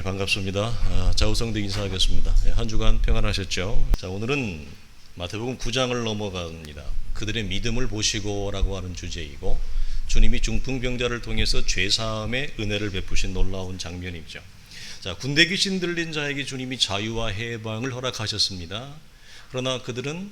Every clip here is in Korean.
우리 반갑습니다. 자우성도 인사하겠습니다. 한 주간 평안하셨죠? 자, 오늘은 마태복음 9장을 넘어갑니다. 그들의 믿음을 보시고라고 하는 주제이고, 주님이 중풍병자를 통해서 죄사함의 은혜를 베푸신 놀라운 장면이죠. 자, 군대 귀신 들린 자에게 주님이 자유와 해방을 허락하셨습니다. 그러나 그들은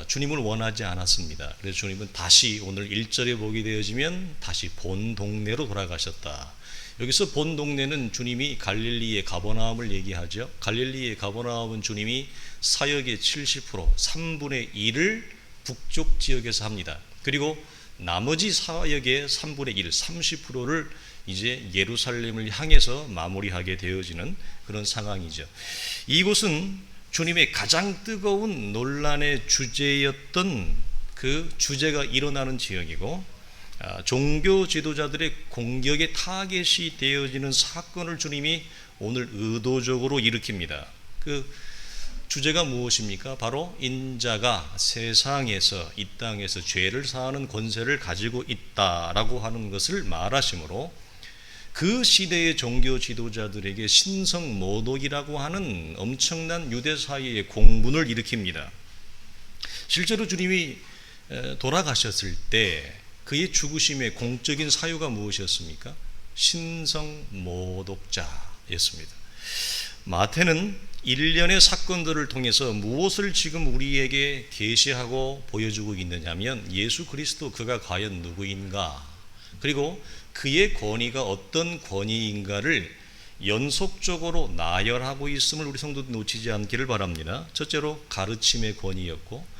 주님을 원하지 않았습니다. 그래서 주님은 다시 오늘 1절에 보게 되어지면 다시 본 동네로 돌아가셨다. 여기서 본 동네는 주님이 갈릴리의 가버나움을 얘기하죠. 갈릴리의 가버나움은 주님이 사역의 70%, 3분의 1을 북쪽 지역에서 합니다. 그리고 나머지 사역의 3분의 1, 30%를 이제 예루살렘을 향해서 마무리하게 되어지는 그런 상황이죠. 이곳은 주님의 가장 뜨거운 논란의 주제였던 그 주제가 일어나는 지역이고, 종교 지도자들의 공격의 타겟이 되어지는 사건을 주님이 오늘 의도적으로 일으킵니다. 그 주제가 무엇입니까? 바로 인자가 세상에서, 이 땅에서 죄를 사하는 권세를 가지고 있다라고 하는 것을 말하시므로 그 시대의 종교 지도자들에게 신성모독이라고 하는 엄청난 유대 사회의 공분을 일으킵니다. 실제로 주님이 돌아가셨을 때 그의 죽으심의 공적인 사유가 무엇이었습니까? 신성모독자였습니다. 마태는 일련의 사건들을 통해서 무엇을 지금 우리에게 계시하고 보여주고 있느냐면, 예수 그리스도 그가 과연 누구인가, 그리고 그의 권위가 어떤 권위인가를 연속적으로 나열하고 있음을 우리 성도들 놓치지 않기를 바랍니다. 첫째로 가르침의 권위였고,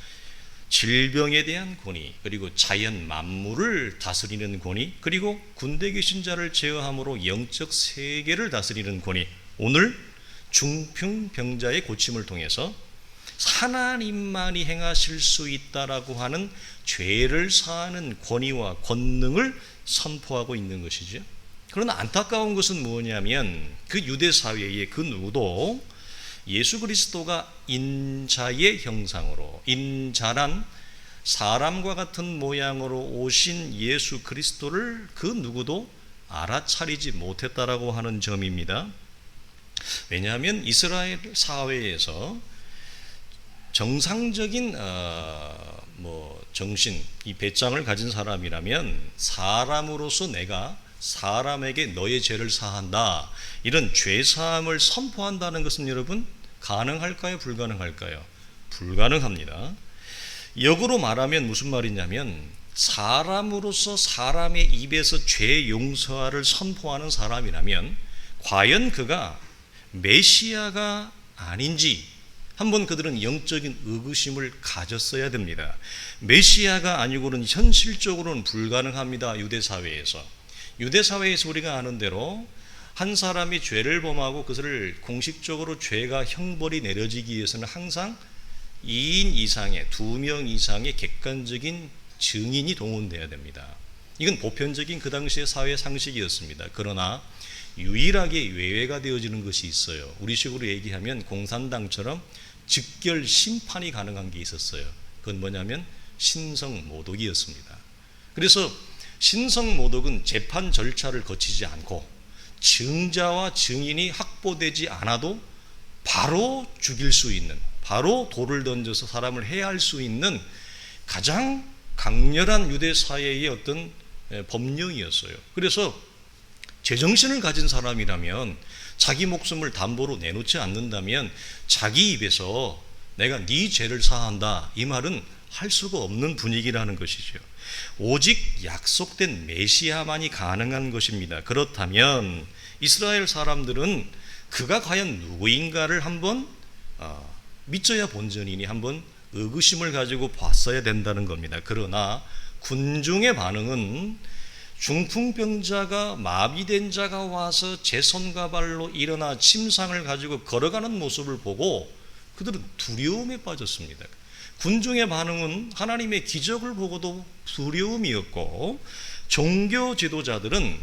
질병에 대한 권위, 그리고 자연 만물을 다스리는 권위, 그리고 군대 귀신 자를 제어함으로 영적 세계를 다스리는 권위. 오늘 중풍병자의 고침을 통해서 하나님만이 행하실 수 있다라고 하는 죄를 사하는 권위와 권능을 선포하고 있는 것이죠. 그러나 안타까운 것은 뭐냐면, 그 유대 사회의 그 누구도 예수 그리스도가 인자의 형상으로, 인자란 사람과 같은 모양으로 오신 예수 그리스도를 그 누구도 알아차리지 못했다라고 하는 점입니다. 왜냐하면 이스라엘 사회에서 정상적인 정신, 이 배짱을 가진 사람이라면 사람으로서 내가 사람에게 너의 죄를 사한다, 이런 죄사함을 선포한다는 것은 여러분 가능할까요? 불가능할까요? 불가능합니다. 역으로 말하면 무슨 말이냐면, 사람으로서 사람의 입에서 죄 용서를 선포하는 사람이라면 과연 그가 메시아가 아닌지 한번 그들은 영적인 의구심을 가졌어야 됩니다. 메시아가 아니고는 현실적으로는 불가능합니다. 유대사회에서 우리가 아는 대로 한 사람이 죄를 범하고 그것을 공식적으로 죄가 형벌이 내려지기 위해서는 항상 2인 이상의, 2명 이상의 객관적인 증인이 동원돼야 됩니다. 이건 보편적인 그 당시의 사회 상식이었습니다. 그러나 유일하게 외회가 되어지는 것이 있어요. 우리식으로 얘기하면 공산당처럼 즉결 심판이 가능한 게 있었어요. 그건 뭐냐면 신성모독이었습니다. 그래서 신성모독은 재판 절차를 거치지 않고 증자와 증인이 확보되지 않아도 바로 죽일 수 있는, 바로 돌을 던져서 사람을 해할 수 있는 가장 강렬한 유대 사회의 어떤 법령이었어요. 그래서 제정신을 가진 사람이라면, 자기 목숨을 담보로 내놓지 않는다면 자기 입에서 내가 네 죄를 사한다, 이 말은 할 수가 없는 분위기라는 것이죠. 오직 약속된 메시아만이 가능한 것입니다. 그렇다면 이스라엘 사람들은 그가 과연 누구인가를 한번 믿져야 본전이니 한번 의구심을 가지고 봤어야 된다는 겁니다. 그러나 군중의 반응은 중풍병자가, 마비된 자가 와서 제 손과 발로 일어나 침상을 가지고 걸어가는 모습을 보고 그들은 두려움에 빠졌습니다. 군중의 반응은 하나님의 기적을 보고도 두려움이었고, 종교 지도자들은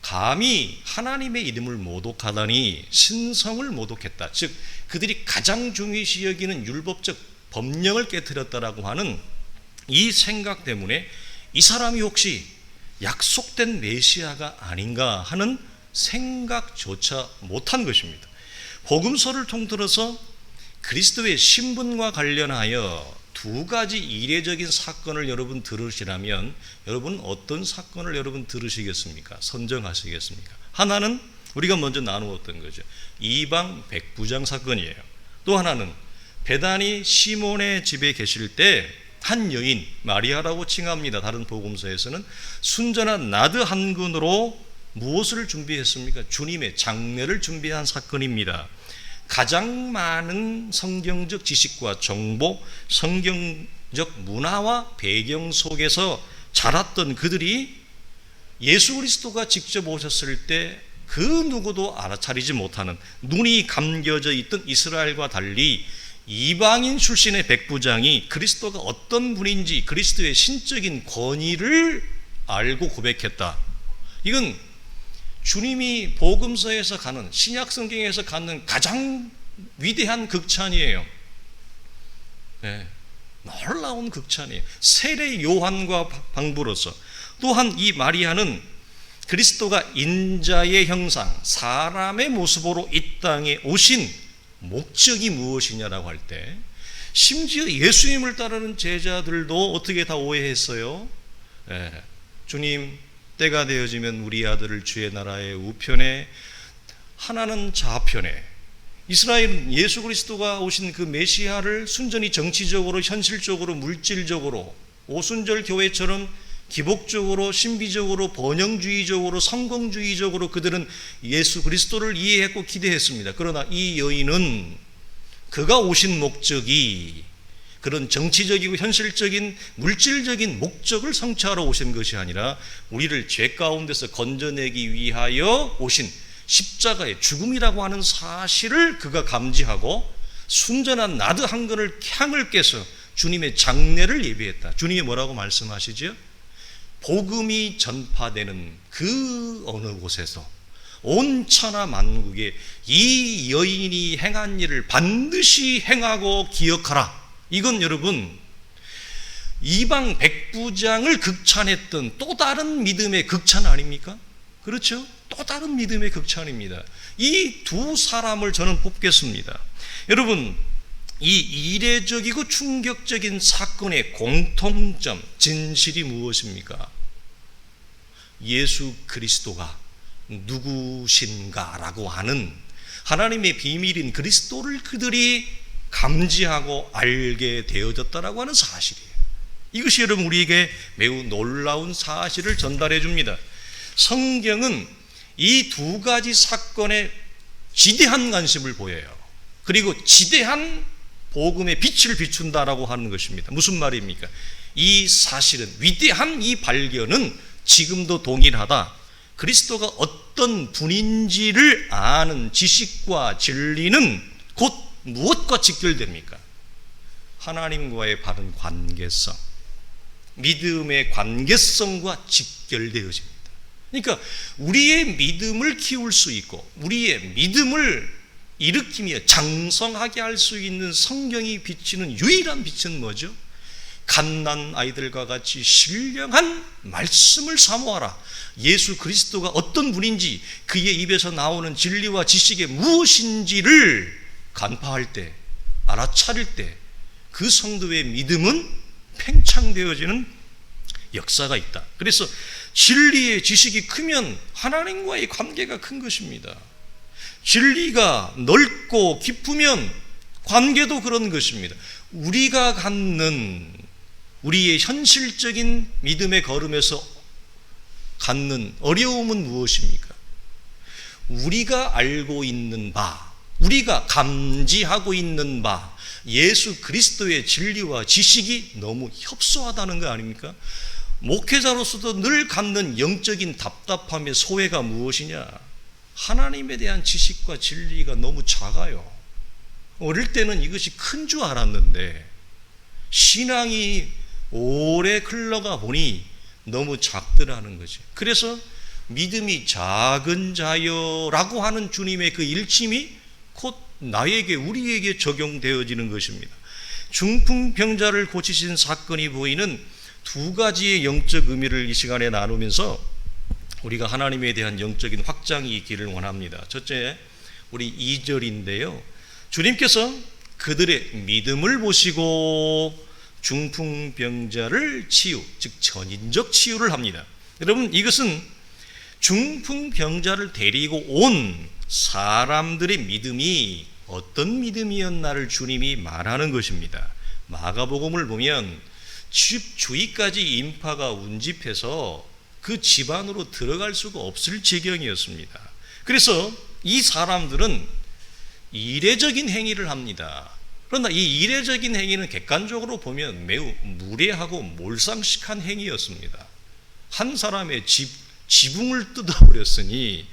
감히 하나님의 이름을 모독하다니 신성을 모독했다, 즉 그들이 가장 중요시 여기는 율법적 법령을 깨뜨렸다라고 하는 이 생각 때문에 이 사람이 혹시 약속된 메시아가 아닌가 하는 생각조차 못한 것입니다. 복음서를 통틀어서 그리스도의 신분과 관련하여 두 가지 이례적인 사건을 여러분 들으시라면 여러분 어떤 사건을 여러분 들으시겠습니까? 선정하시겠습니까? 하나는 우리가 먼저 나누었던 거죠. 이방 백부장 사건이에요. 또 하나는 베다니 시몬의 집에 계실 때 한 여인 마리아라고 칭합니다. 다른 복음서에서는 순전한 나드 한 근으로 무엇을 준비했습니까? 주님의 장례를 준비한 사건입니다. 가장 많은 성경적 지식과 정보, 성경적 문화와 배경 속에서 자랐던 그들이 예수 그리스도가 직접 오셨을 때 그 누구도 알아차리지 못하는 눈이 감겨져 있던 이스라엘과 달리 이방인 출신의 백부장이 그리스도가 어떤 분인지 그리스도의 신적인 권위를 알고 고백했다. 이건 주님이 복음서에서 가는, 신약 성경에서 갖는 가장 위대한 극찬이에요. 네, 놀라운 극찬이에요. 세례 요한과 방부로서. 또한 이 마리아는 그리스도가 인자의 형상, 사람의 모습으로 이 땅에 오신 목적이 무엇이냐라고 할 때 심지어 예수님을 따르는 제자들도 어떻게 다 오해했어요? 네, 주님 때가 되어지면 우리 아들을 주의 나라의 우편에 하나는 좌편에, 이스라엘은 예수 그리스도가 오신 그 메시아를 순전히 정치적으로 현실적으로 물질적으로 오순절 교회처럼 기복적으로 신비적으로 번영주의적으로 성공주의적으로 그들은 예수 그리스도를 이해했고 기대했습니다. 그러나 이 여인은 그가 오신 목적이 그런 정치적이고 현실적인 물질적인 목적을 성취하러 오신 것이 아니라 우리를 죄 가운데서 건져내기 위하여 오신 십자가의 죽음이라고 하는 사실을 그가 감지하고 순전한 나드 한 근을 향을 깨서 주님의 장례를 예비했다. 주님이 뭐라고 말씀하시죠? 복음이 전파되는 그 어느 곳에서 온 천하 만국에 이 여인이 행한 일을 반드시 행하고 기억하라. 이건 여러분 이방 백부장을 극찬했던 또 다른 믿음의 극찬 아닙니까? 그렇죠? 또 다른 믿음의 극찬입니다. 이 두 사람을 저는 뽑겠습니다. 여러분 이 이례적이고 충격적인 사건의 공통점, 진실이 무엇입니까? 예수 그리스도가 누구신가라고 하는 하나님의 비밀인 그리스도를 그들이 감지하고 알게 되어졌다라고 하는 사실이에요. 이것이 여러분 우리에게 매우 놀라운 사실을 전달해 줍니다. 성경은 이 두 가지 사건에 지대한 관심을 보여요. 그리고 지대한 복음의 빛을 비춘다라고 하는 것입니다. 무슨 말입니까? 이 사실은, 위대한 이 발견은 지금도 동일하다. 그리스도가 어떤 분인지를 아는 지식과 진리는 곧 무엇과 직결됩니까? 하나님과의 바른 관계성, 믿음의 관계성과 직결되어집니다. 그러니까 우리의 믿음을 키울 수 있고 우리의 믿음을 일으키며 장성하게 할 수 있는 성경이 비치는 유일한 빛은 뭐죠? 갓난 아이들과 같이 신령한 말씀을 사모하라. 예수 그리스도가 어떤 분인지 그의 입에서 나오는 진리와 지식이 무엇인지를 간파할 때, 알아차릴 때 그 성도의 믿음은 팽창되어지는 역사가 있다. 그래서 진리의 지식이 크면 하나님과의 관계가 큰 것입니다. 진리가 넓고 깊으면 관계도 그런 것입니다. 우리가 갖는 우리의 현실적인 믿음의 걸음에서 갖는 어려움은 무엇입니까? 우리가 알고 있는 바, 우리가 감지하고 있는 바, 예수 그리스도의 진리와 지식이 너무 협소하다는 거 아닙니까? 목회자로서도 늘 갖는 영적인 답답함의 소외가 무엇이냐? 하나님에 대한 지식과 진리가 너무 작아요. 어릴 때는 이것이 큰 줄 알았는데 신앙이 오래 흘러가 보니 너무 작더라는 거지. 그래서 믿음이 작은 자여라고 하는 주님의 그 일침이 곧 나에게, 우리에게 적용되어지는 것입니다. 중풍병자를 고치신 사건이 보이는 두 가지의 영적 의미를 이 시간에 나누면서 우리가 하나님에 대한 영적인 확장이 있기를 원합니다. 첫째, 우리 2절인데요. 주님께서 그들의 믿음을 보시고 중풍병자를 치유, 즉 전인적 치유를 합니다. 여러분, 이것은 중풍병자를 데리고 온 사람들의 믿음이 어떤 믿음이었나를 주님이 말하는 것입니다. 마가복음을 보면 집 주위까지 인파가 운집해서 그 집 안으로 들어갈 수가 없을 지경이었습니다. 그래서 이 사람들은 이례적인 행위를 합니다. 그러나 이 이례적인 행위는 객관적으로 보면 매우 무례하고 몰상식한 행위였습니다. 한 사람의 지붕을 뜯어버렸으니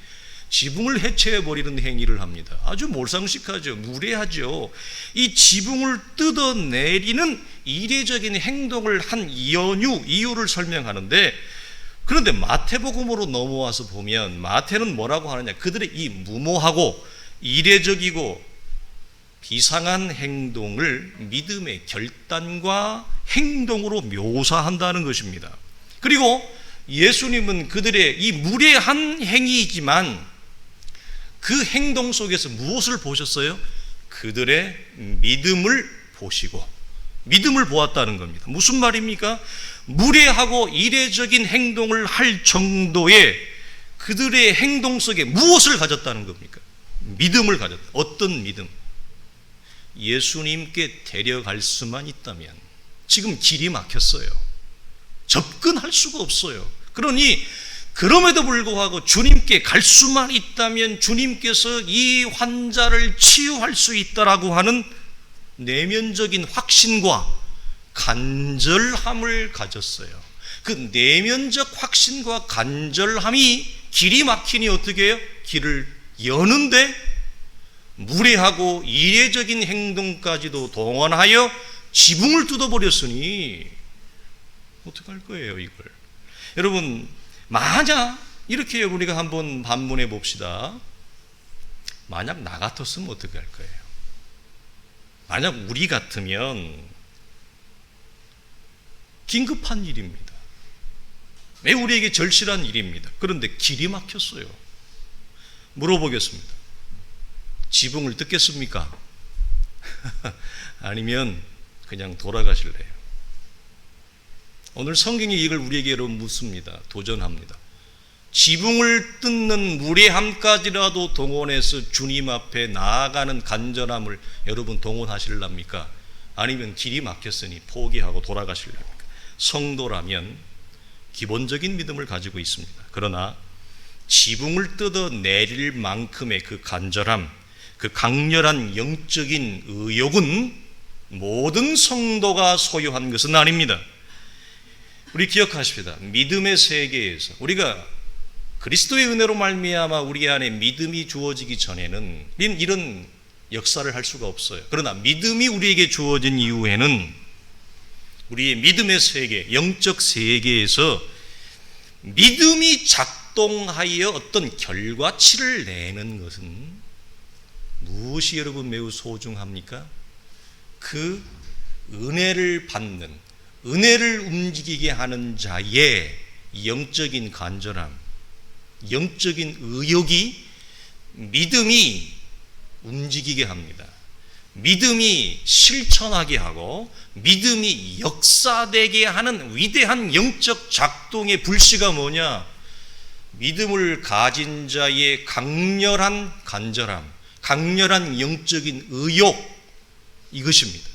지붕을 해체해버리는 행위를 합니다. 아주 몰상식하죠. 무례하죠. 이 지붕을 뜯어내리는 이례적인 행동을 한 이유를 설명하는데, 그런데 마태복음으로 넘어와서 보면 마태는 뭐라고 하느냐, 그들의 이 무모하고 이례적이고 비상한 행동을 믿음의 결단과 행동으로 묘사한다는 것입니다. 그리고 예수님은 그들의 이 무례한 행위이지만 그 행동 속에서 무엇을 보셨어요? 그들의 믿음을 보시고 믿음을 보았다는 겁니다. 무슨 말입니까? 무례하고 이례적인 행동을 할 정도의 그들의 행동 속에 무엇을 가졌다는 겁니까? 믿음을 가졌다. 어떤 믿음? 예수님께 데려갈 수만 있다면, 지금 길이 막혔어요. 접근할 수가 없어요. 그러니 그럼에도 불구하고 주님께 갈 수만 있다면 주님께서 이 환자를 치유할 수 있다라고 하는 내면적인 확신과 간절함을 가졌어요. 그 내면적 확신과 간절함이 길이 막히니 어떻게 해요? 길을 여는데 무례하고 이례적인 행동까지도 동원하여 지붕을 뜯어버렸으니 어떡할 거예요, 이걸? 여러분, 만약 이렇게 우리가 한번 반문해 봅시다. 만약 나 같았으면 어떻게 할 거예요? 만약 우리 같으면 긴급한 일입니다. 매우 우리에게 절실한 일입니다. 그런데 길이 막혔어요. 물어보겠습니다. 지붕을 뜯겠습니까? 아니면 그냥 돌아가실래요? 오늘 성경이 이걸 우리에게 여러분 묻습니다. 도전합니다. 지붕을 뜯는 무례함까지라도 동원해서 주님 앞에 나아가는 간절함을 여러분 동원하실랍니까? 아니면 길이 막혔으니 포기하고 돌아가실랍니까? 성도라면 기본적인 믿음을 가지고 있습니다. 그러나 지붕을 뜯어내릴 만큼의 그 간절함, 그 강렬한 영적인 의욕은 모든 성도가 소유한 것은 아닙니다. 우리 기억하십시다. 믿음의 세계에서 우리가 그리스도의 은혜로 말미암아 우리 안에 믿음이 주어지기 전에는 이런 역사를 할 수가 없어요. 그러나 믿음이 우리에게 주어진 이후에는 우리의 믿음의 세계, 영적 세계에서 믿음이 작동하여 어떤 결과치를 내는 것은 무엇이 여러분 매우 소중합니까? 그 은혜를 받는, 은혜를 움직이게 하는 자의 영적인 간절함, 영적인 의욕이 믿음이 움직이게 합니다. 믿음이 실천하게 하고 믿음이 역사되게 하는 위대한 영적 작동의 불씨가 뭐냐? 믿음을 가진 자의 강렬한 간절함, 강렬한 영적인 의욕, 이것입니다.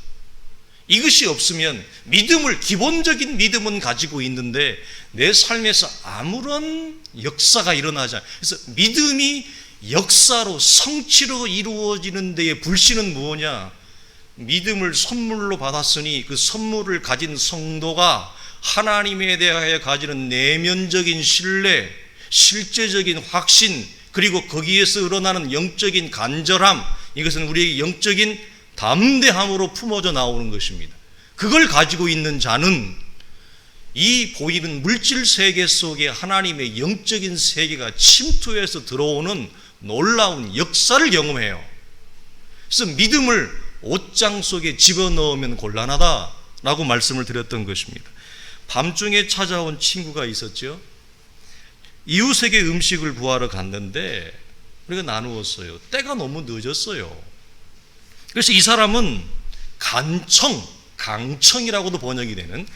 이것이 없으면 믿음을, 기본적인 믿음은 가지고 있는데 내 삶에서 아무런 역사가 일어나지 않아요. 그래서 믿음이 역사로, 성취로 이루어지는 데의 불씨는 뭐냐? 믿음을 선물로 받았으니 그 선물을 가진 성도가 하나님에 대하여 가지는 내면적인 신뢰, 실제적인 확신, 그리고 거기에서 일어나는 영적인 간절함, 이것은 우리에게 영적인 담대함으로 품어져 나오는 것입니다. 그걸 가지고 있는 자는 이 보이는 물질 세계 속에 하나님의 영적인 세계가 침투해서 들어오는 놀라운 역사를 경험해요. 그래서 믿음을 옷장 속에 집어넣으면 곤란하다라고 말씀을 드렸던 것입니다. 밤중에 찾아온 친구가 있었죠. 이웃에게 음식을 구하러 갔는데 우리가 나누었어요. 때가 너무 늦었어요. 그래서 이 사람은 강청이라고도 번역이 되는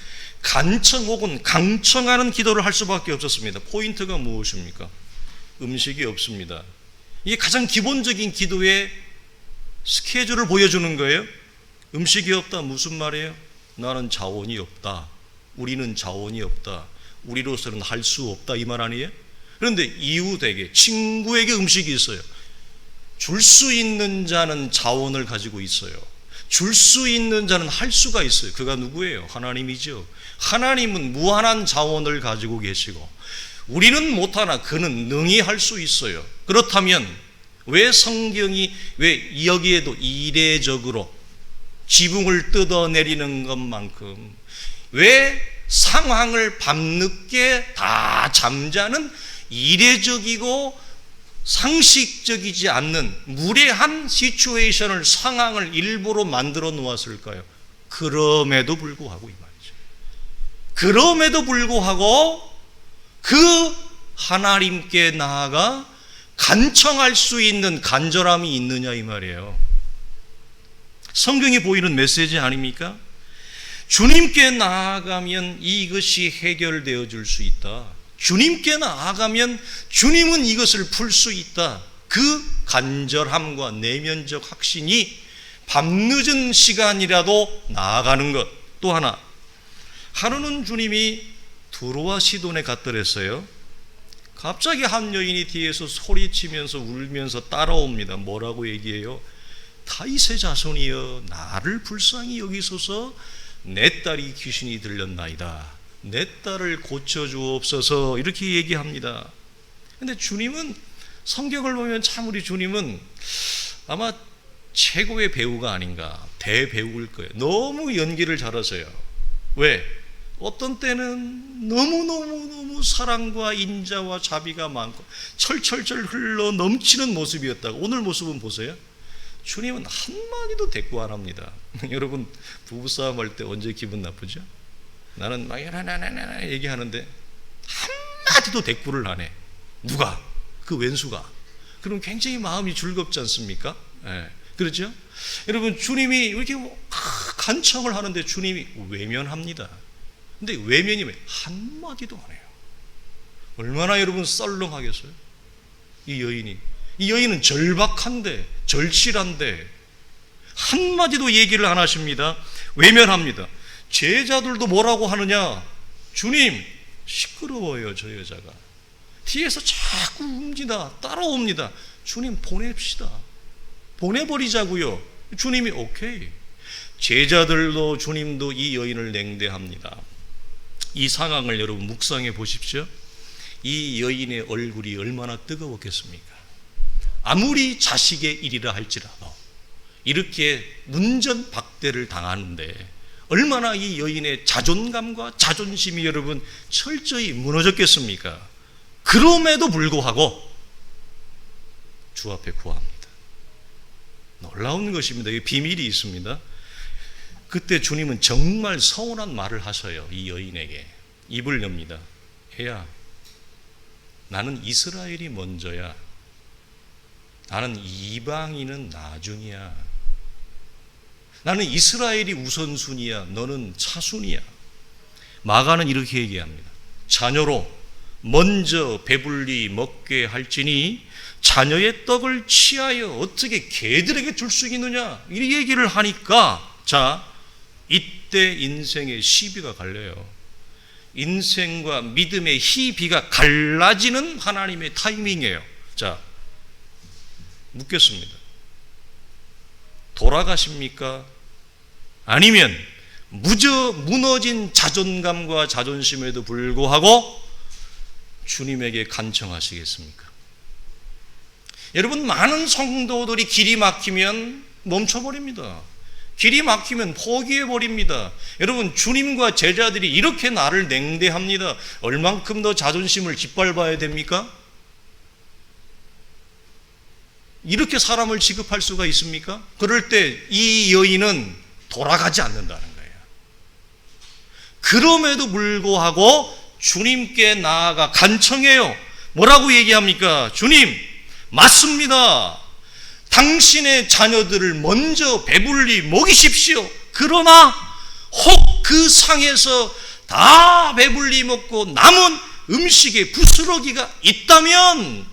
간청 혹은 강청하는 기도를 할 수밖에 없었습니다. 포인트가 무엇입니까? 음식이 없습니다. 이게 가장 기본적인 기도의 스케줄을 보여주는 거예요. 음식이 없다 무슨 말이에요? 나는 자원이 없다. 우리는 자원이 없다. 우리로서는 할 수 없다 이 말 아니에요? 그런데 이웃에게, 친구에게 음식이 있어요. 줄 수 있는 자는 자원을 가지고 있어요. 줄 수 있는 자는 할 수가 있어요. 그가 누구예요? 하나님이죠. 하나님은 무한한 자원을 가지고 계시고 우리는 못하나 그는 능히 할 수 있어요. 그렇다면 왜 성경이 왜 여기에도 이례적으로 지붕을 뜯어내리는 것만큼 왜 상황을 밤늦게 다 잠자는 이례적이고 상식적이지 않는 무례한 시츄에이션을 상황을 일부러 만들어 놓았을까요? 그럼에도 불구하고 이 말이죠. 그럼에도 불구하고 그 하나님께 나아가 간청할 수 있는 간절함이 있느냐 이 말이에요. 성경이 보이는 메시지 아닙니까? 주님께 나아가면 이것이 해결되어 줄 수 있다. 주님께 나아가면 주님은 이것을 풀 수 있다. 그 간절함과 내면적 확신이 밤늦은 시간이라도 나아가는 것. 또 하루는 주님이 두로와 시돈에 갔더랬어요. 갑자기 한 여인이 뒤에서 소리치면서 울면서 따라옵니다. 뭐라고 얘기해요? 다윗의 자손이여 나를 불쌍히 여기소서 내 딸이 귀신이 들렸나이다. 내 딸을 고쳐주옵소서 이렇게 얘기합니다. 그런데 주님은 성경을 보면 참 우리 주님은 아마 최고의 배우가 아닌가 대배우일 거예요. 너무 연기를 잘하세요. 왜? 어떤 때는 너무너무 사랑과 인자와 자비가 많고 철철철 흘러 넘치는 모습이었다고 오늘 모습은 보세요. 주님은 한마디도 대꾸 안 합니다. 여러분 부부싸움 할 때 언제 기분 나쁘죠? 나는 막 얘기하는데 한마디도 대꾸를 안 해. 누가? 그 왼수가. 그럼 굉장히 마음이 즐겁지 않습니까? 네. 그렇죠? 여러분 주님이 이렇게 간청을 하는데 주님이 외면합니다. 근데 외면이 왜? 한마디도 안 해요. 얼마나 여러분 썰렁하겠어요? 이 여인은 절박한데 절실한데 한마디도 얘기를 안 하십니다. 외면합니다. 제자들도 뭐라고 하느냐? 주님 시끄러워요 저 여자가. 뒤에서 자꾸 웁니다. 따라옵니다. 주님 보냅시다. 보내버리자고요. 주님이 오케이. 제자들도 주님도 이 여인을 냉대합니다. 이 상황을 여러분 묵상해 보십시오. 이 여인의 얼굴이 얼마나 뜨거웠겠습니까? 아무리 자식의 일이라 할지라도 이렇게 문전박대를 당하는데 얼마나 이 여인의 자존감과 자존심이 여러분 철저히 무너졌겠습니까? 그럼에도 불구하고 주 앞에 구합니다. 놀라운 것입니다. 이 비밀이 있습니다. 그때 주님은 정말 서운한 말을 하셔요. 이 여인에게 입을 엽니다. 애야, 나는 이스라엘이 먼저야. 나는 이방인은 나중이야. 나는 이스라엘이 우선순위야. 너는 차순위야. 마가는 이렇게 얘기합니다. 자녀로 먼저 배불리 먹게 할지니 자녀의 떡을 취하여 어떻게 개들에게 줄 수 있느냐, 이 얘기를 하니까 자, 이때 인생의 시비가 갈려요. 인생과 믿음의 희비가 갈라지는 하나님의 타이밍이에요. 자, 묻겠습니다. 돌아가십니까? 아니면 무너진 자존감과 자존심에도 불구하고 주님에게 간청하시겠습니까? 여러분, 많은 성도들이 길이 막히면 멈춰버립니다. 길이 막히면 포기해버립니다. 여러분, 주님과 제자들이 이렇게 나를 냉대합니다. 얼만큼 더 자존심을 짓밟아야 됩니까? 이렇게 사람을 취급할 수가 있습니까? 그럴 때 이 여인은 돌아가지 않는다는 거예요. 그럼에도 불구하고 주님께 나아가 간청해요. 뭐라고 얘기합니까? 주님, 맞습니다. 당신의 자녀들을 먼저 배불리 먹이십시오. 그러나 혹 그 상에서 다 배불리 먹고 남은 음식에 부스러기가 있다면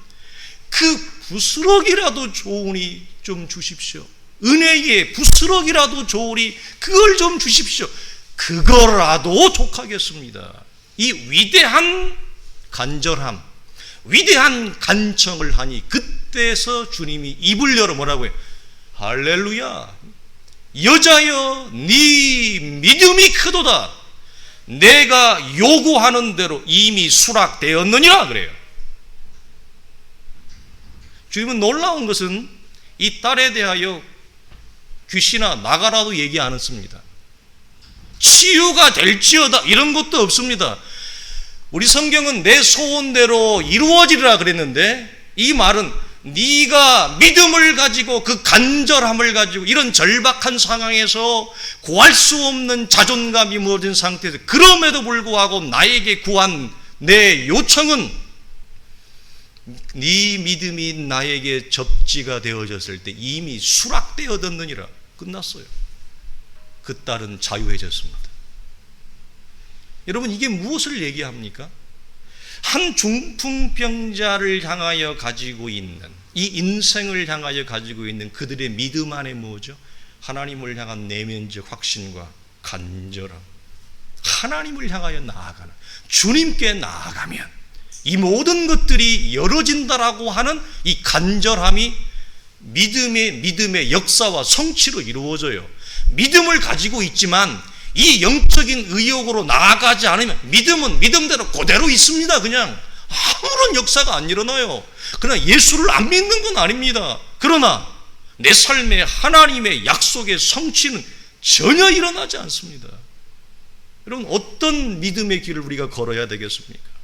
그 부스러기라도 좋으니 좀 주십시오. 은혜에 부스러기라도 좋으니 그걸 좀 주십시오. 그거라도 족하겠습니다. 이 위대한 간절함, 위대한 간청을 하니 그때서 주님이 입을 열어 뭐라고 해요? 할렐루야, 여자여 네 믿음이 크도다. 내가 요구하는 대로 이미 수락되었느니라 그래요. 주님은 놀라운 것은 이 딸에 대하여 귀신아 나가라도 얘기 안 했습니다. 치유가 될지어다 이런 것도 없습니다. 우리 성경은 내 소원대로 이루어지리라 그랬는데 이 말은 네가 믿음을 가지고 그 간절함을 가지고 이런 절박한 상황에서 구할 수 없는 자존감이 무너진 상태에서 그럼에도 불구하고 나에게 구한 내 요청은 네 믿음이 나에게 접지가 되어졌을 때 이미 수락되어졌느니라. 끝났어요. 그 딸은 자유해졌습니다. 여러분, 이게 무엇을 얘기합니까? 한 중풍병자를 향하여 가지고 있는, 이 인생을 향하여 가지고 있는 그들의 믿음 안에 뭐죠? 하나님을 향한 내면적 확신과 간절함, 하나님을 향하여 나아가는, 주님께 나아가면 이 모든 것들이 열어진다라고 하는 이 간절함이 믿음의 역사와 성취로 이루어져요. 믿음을 가지고 있지만 이 영적인 의욕으로 나아가지 않으면 믿음은 믿음대로 그대로 있습니다. 그냥 아무런 역사가 안 일어나요. 그러나 예수를 안 믿는 건 아닙니다. 그러나 내 삶에 하나님의 약속의 성취는 전혀 일어나지 않습니다. 여러분, 어떤 믿음의 길을 우리가 걸어야 되겠습니까?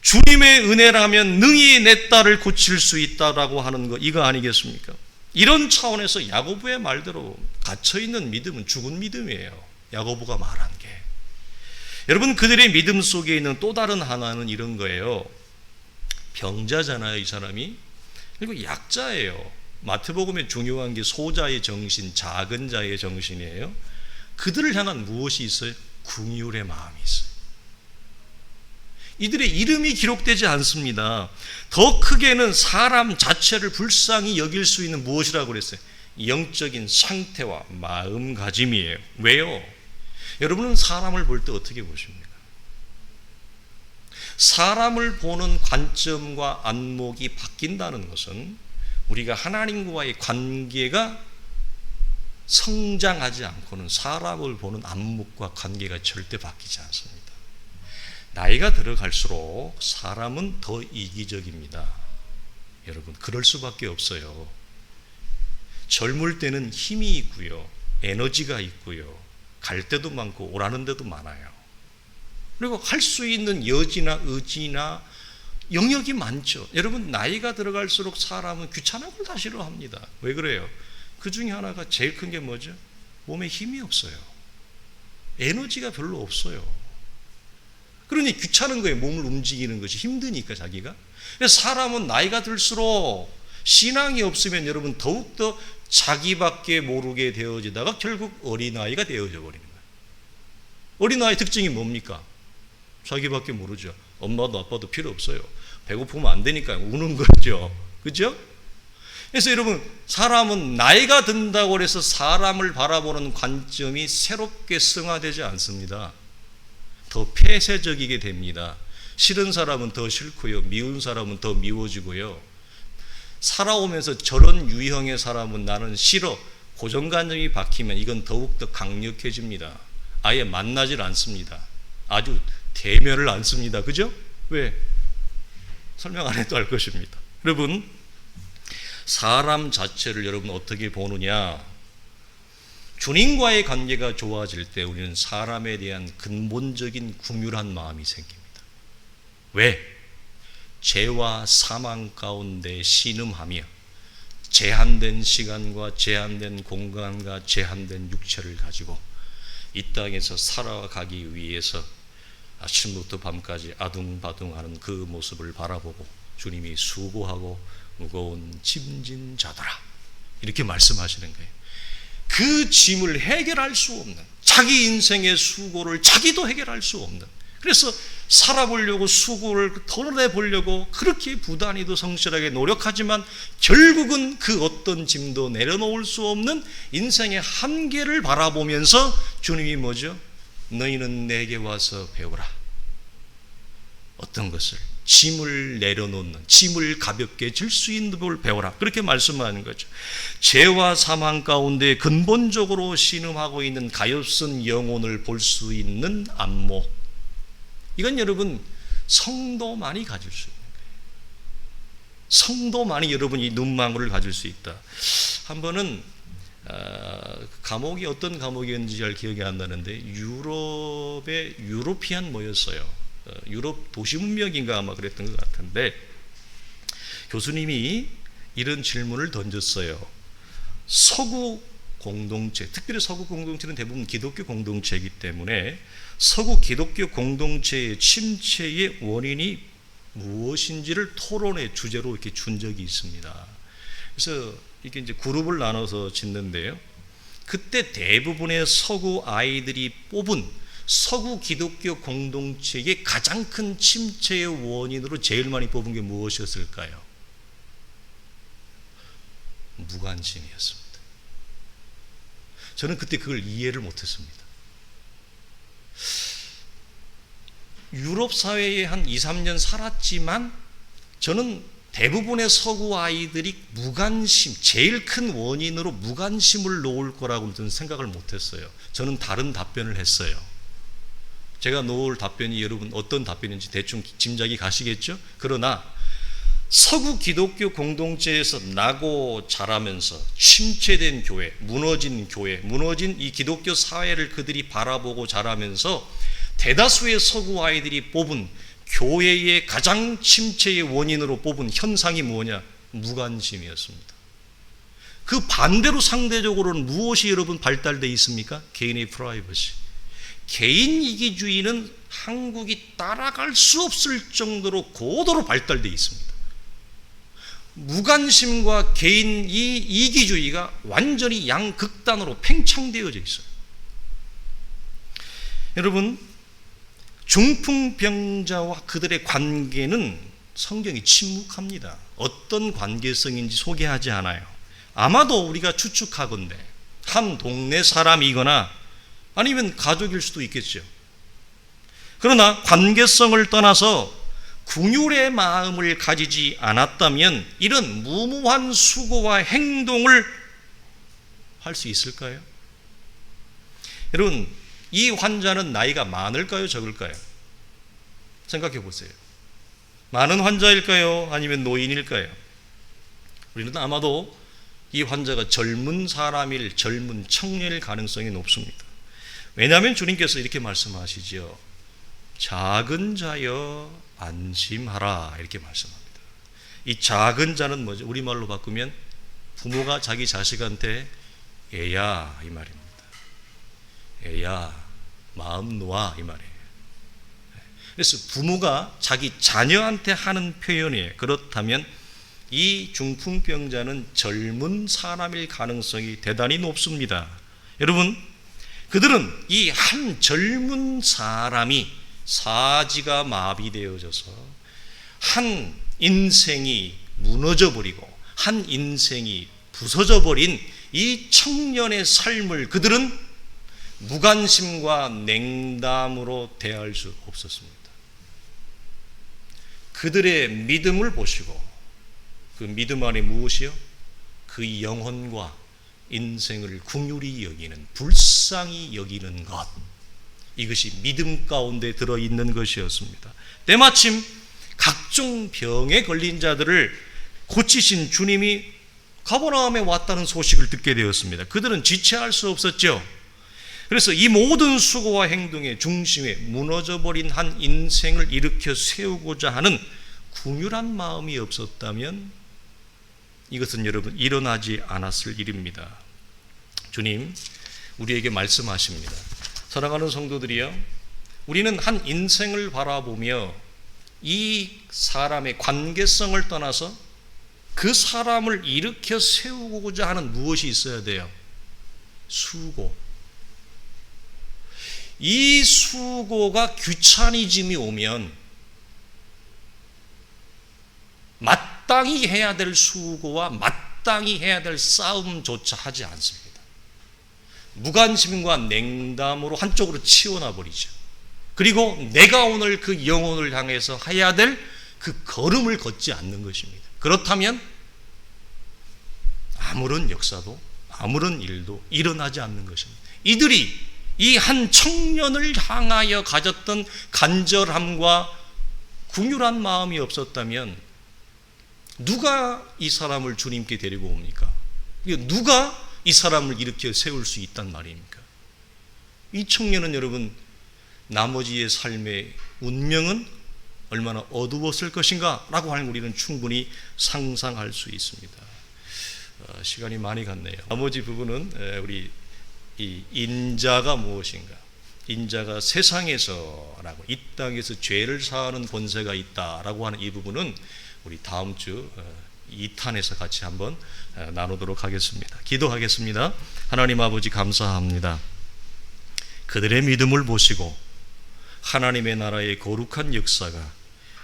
주님의 은혜라면 능히 내 딸을 고칠 수 있다라고 하는 거, 이거 아니겠습니까? 이런 차원에서 야고보의 말대로 갇혀있는 믿음은 죽은 믿음이에요. 야고보가 말한 게. 여러분, 그들의 믿음 속에 있는 또 다른 하나는 이런 거예요. 병자잖아요, 이 사람이. 그리고 약자예요. 마태복음에 중요한 게 소자의 정신, 작은 자의 정신이에요. 그들을 향한 무엇이 있어요? 긍휼의 마음이 있어요. 이들의 이름이 기록되지 않습니다. 더 크게는 사람 자체를 불쌍히 여길 수 있는 무엇이라고 그랬어요? 영적인 상태와 마음가짐이에요. 왜요? 여러분은 사람을 볼 때 어떻게 보십니까? 사람을 보는 관점과 안목이 바뀐다는 것은 우리가 하나님과의 관계가 성장하지 않고는 사람을 보는 안목과 관계가 절대 바뀌지 않습니다. 나이가 들어갈수록 사람은 더 이기적입니다. 여러분, 그럴 수밖에 없어요. 젊을 때는 힘이 있고요, 에너지가 있고요, 갈 데도 많고 오라는 데도 많아요. 그리고 할 수 있는 여지나 의지나 영역이 많죠. 여러분, 나이가 들어갈수록 사람은 귀찮은 걸 다 싫어합니다. 왜 그래요? 그 중에 하나가 제일 큰 게 뭐죠? 몸에 힘이 없어요. 에너지가 별로 없어요. 그러니 귀찮은 거예요. 몸을 움직이는 것이 힘드니까 자기가. 그래서 사람은 나이가 들수록 신앙이 없으면 여러분 더욱더 자기밖에 모르게 되어지다가 결국 어린아이가 되어져 버리는 거예요. 어린아이 특징이 뭡니까? 자기밖에 모르죠. 엄마도 아빠도 필요 없어요. 배고프면 안 되니까 우는 거죠. 그죠? 그래서 여러분, 사람은 나이가 든다고 해서 사람을 바라보는 관점이 새롭게 승화되지 않습니다. 더 폐쇄적이게 됩니다. 싫은 사람은 더 싫고요, 미운 사람은 더 미워지고요. 살아오면서 저런 유형의 사람은 나는 싫어, 고정관념이 박히면 이건 더욱더 강력해집니다. 아예 만나질 않습니다. 아주 대면을 안 씁니다. 그죠? 왜? 설명 안 해도 알 것입니다. 여러분, 사람 자체를 여러분 어떻게 보느냐? 주님과의 관계가 좋아질 때 우리는 사람에 대한 근본적인 긍휼한 마음이 생깁니다. 왜? 죄와 사망 가운데 신음하며 제한된 시간과 제한된 공간과 제한된 육체를 가지고 이 땅에서 살아가기 위해서 아침부터 밤까지 아둥바둥하는 그 모습을 바라보고 주님이 수고하고 무거운 짐진 자들아 이렇게 말씀하시는 거예요. 그 짐을 해결할 수 없는, 자기 인생의 수고를 자기도 해결할 수 없는, 그래서 살아보려고 수고를 덜어내보려고 그렇게 부단히도 성실하게 노력하지만 결국은 그 어떤 짐도 내려놓을 수 없는 인생의 한계를 바라보면서 주님이 뭐죠? 너희는 내게 와서 배우라. 어떤 것을? 짐을 내려놓는, 짐을 가볍게 질 수 있는 법을 배워라. 그렇게 말씀하는 거죠. 죄와 사망 가운데 근본적으로 신음하고 있는 가엾은 영혼을 볼 수 있는 안목. 이건 여러분 성도만이 가질 수 있는 거예요. 성도만이 여러분이 눈망울을 가질 수 있다. 한 번은 감옥이 어떤 감옥이었는지 잘 기억이 안 나는데 유럽의 유로피안 뭐였어요. 유럽 도시 문명인가 아마 그랬던 것 같은데 교수님이 이런 질문을 던졌어요. 서구 공동체, 특별히 서구 공동체는 대부분 기독교 공동체이기 때문에 서구 기독교 공동체의 침체의 원인이 무엇인지를 토론의 주제로 이렇게 준 적이 있습니다. 그래서 이게 이제 그룹을 나눠서 짓는데요. 그때 대부분의 서구 아이들이 뽑은 서구 기독교 공동체의 가장 큰 침체의 원인으로 제일 많이 뽑은 게 무엇이었을까요? 무관심이었습니다. 저는 그때 그걸 이해를 못했습니다. 유럽 사회에 한 2, 3년 살았지만 저는 대부분의 서구 아이들이 무관심, 제일 큰 원인으로 무관심을 놓을 거라고 저는 생각을 못했어요. 저는 다른 답변을 했어요. 제가 놓을 답변이 여러분 어떤 답변인지 대충 짐작이 가시겠죠? 그러나 서구 기독교 공동체에서 나고 자라면서 침체된 교회, 무너진 이 기독교 사회를 그들이 바라보고 자라면서 대다수의 서구 아이들이 뽑은 교회의 가장 침체의 원인으로 뽑은 현상이 뭐냐? 무관심이었습니다. 그 반대로 상대적으로는 무엇이 여러분 발달되어 있습니까? 개인의 프라이버시. 개인 이기주의는 한국이 따라갈 수 없을 정도로 고도로 발달되어 있습니다. 무관심과 개인 이기주의가 완전히 양극단으로 팽창되어져 있어요. 여러분, 중풍병자와 그들의 관계는 성경이 침묵합니다. 어떤 관계성인지 소개하지 않아요. 아마도 우리가 추측하건대 한 동네 사람이거나 아니면 가족일 수도 있겠죠. 그러나 관계성을 떠나서 긍휼의 마음을 가지지 않았다면 이런 무모한 수고와 행동을 할 수 있을까요? 여러분, 이 환자는 나이가 많을까요? 적을까요? 생각해 보세요. 많은 환자일까요? 아니면 노인일까요? 우리는 아마도 이 환자가 젊은 사람일, 젊은 청년일 가능성이 높습니다. 왜냐하면 주님께서 이렇게 말씀하시죠. 작은 자여 안심하라 이렇게 말씀합니다. 이 작은 자는 뭐죠? 우리말로 바꾸면 부모가 자기 자식한테 애야 이 말입니다. 애야 마음 놓아 이 말이에요. 그래서 부모가 자기 자녀한테 하는 표현이에요. 그렇다면 이 중풍병자는 젊은 사람일 가능성이 대단히 높습니다. 여러분, 그들은 이 한 젊은 사람이 사지가 마비되어져서 한 인생이 무너져버리고 한 인생이 부서져버린 이 청년의 삶을 그들은 무관심과 냉담으로 대할 수 없었습니다. 그들의 믿음을 보시고 그 믿음 안에 무엇이요? 그 영혼과 인생을 긍휼히 여기는, 불쌍히 여기는 것, 이것이 믿음 가운데 들어있는 것이었습니다. 때마침 각종 병에 걸린 자들을 고치신 주님이 가버나움에 왔다는 소식을 듣게 되었습니다. 그들은 지체할 수 없었죠. 그래서 이 모든 수고와 행동의 중심에 무너져버린 한 인생을 일으켜 세우고자 하는 긍휼한 마음이 없었다면 이것은 여러분 일어나지 않았을 일입니다. 주님 우리에게 말씀하십니다. 사랑하는 성도들이여, 우리는 한 인생을 바라보며 이 사람의 관계성을 떠나서 그 사람을 일으켜 세우고자 하는 무엇이 있어야 돼요? 수고. 이 수고가 귀차니즘이 오면 마땅히 해야 될 수고와 마땅히 해야 될 싸움조차 하지 않습니다. 무관심과 냉담으로 한쪽으로 치워놔 버리죠. 그리고 내가 오늘 그 영혼을 향해서 해야 될 그 걸음을 걷지 않는 것입니다. 그렇다면 아무런 역사도 아무런 일도 일어나지 않는 것입니다. 이들이 이 한 청년을 향하여 가졌던 간절함과 긍휼한 마음이 없었다면 누가 이 사람을 주님께 데리고 옵니까? 누가 이 사람을 일으켜 세울 수 있단 말입니까? 이 청년은 여러분 나머지의 삶의 운명은 얼마나 어두웠을 것인가 라고 하는 우리는 충분히 상상할 수 있습니다. 시간이 많이 갔네요. 나머지 부분은 우리 이 인자가 무엇인가, 인자가 세상에서라고 이 땅에서 죄를 사하는 권세가 있다라고 하는 이 부분은 우리 다음 주 2탄에서 같이 한번 나누도록 하겠습니다. 기도하겠습니다. 하나님 아버지 감사합니다. 그들의 믿음을 보시고 하나님의 나라의 거룩한 역사가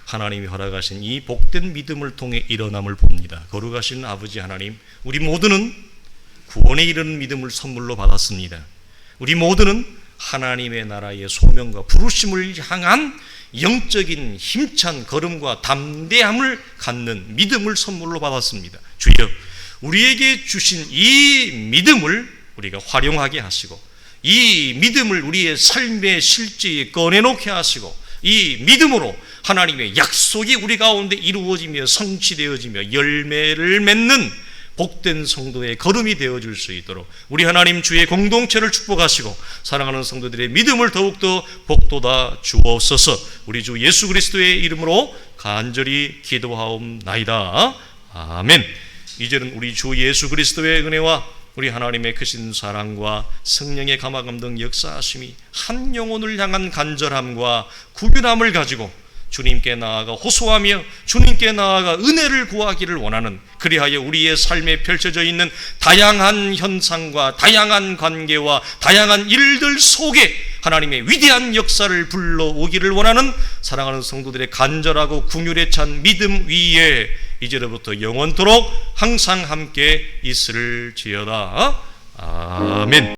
하나님이 허락하신 이 복된 믿음을 통해 일어남을 봅니다. 거룩하신 아버지 하나님, 우리 모두는 구원에 이르는 믿음을 선물로 받았습니다. 우리 모두는 하나님의 나라의 소명과 부르심을 향한 영적인 힘찬 걸음과 담대함을 갖는 믿음을 선물로 받았습니다. 주여, 우리에게 주신 이 믿음을 우리가 활용하게 하시고 이 믿음을 우리의 삶의 실제에 꺼내놓게 하시고 이 믿음으로 하나님의 약속이 우리 가운데 이루어지며 성취되어지며 열매를 맺는 복된 성도의 걸음이 되어줄 수 있도록 우리 하나님 주의 공동체를 축복하시고 사랑하는 성도들의 믿음을 더욱더 복돋아 주옵소서. 우리 주 예수 그리스도의 이름으로 간절히 기도하옵나이다. 아멘. 이제는 우리 주 예수 그리스도의 은혜와 우리 하나님의 크신 사랑과 성령의 감화감동 역사하심이 한 영혼을 향한 간절함과 구별함을 가지고 주님께 나아가 호소하며 주님께 나아가 은혜를 구하기를 원하는, 그리하여 우리의 삶에 펼쳐져 있는 다양한 현상과 다양한 관계와 다양한 일들 속에 하나님의 위대한 역사를 불러오기를 원하는 사랑하는 성도들의 간절하고 긍휼에 찬 믿음 위에 이제로부터 영원토록 항상 함께 있을지어다. 아멘.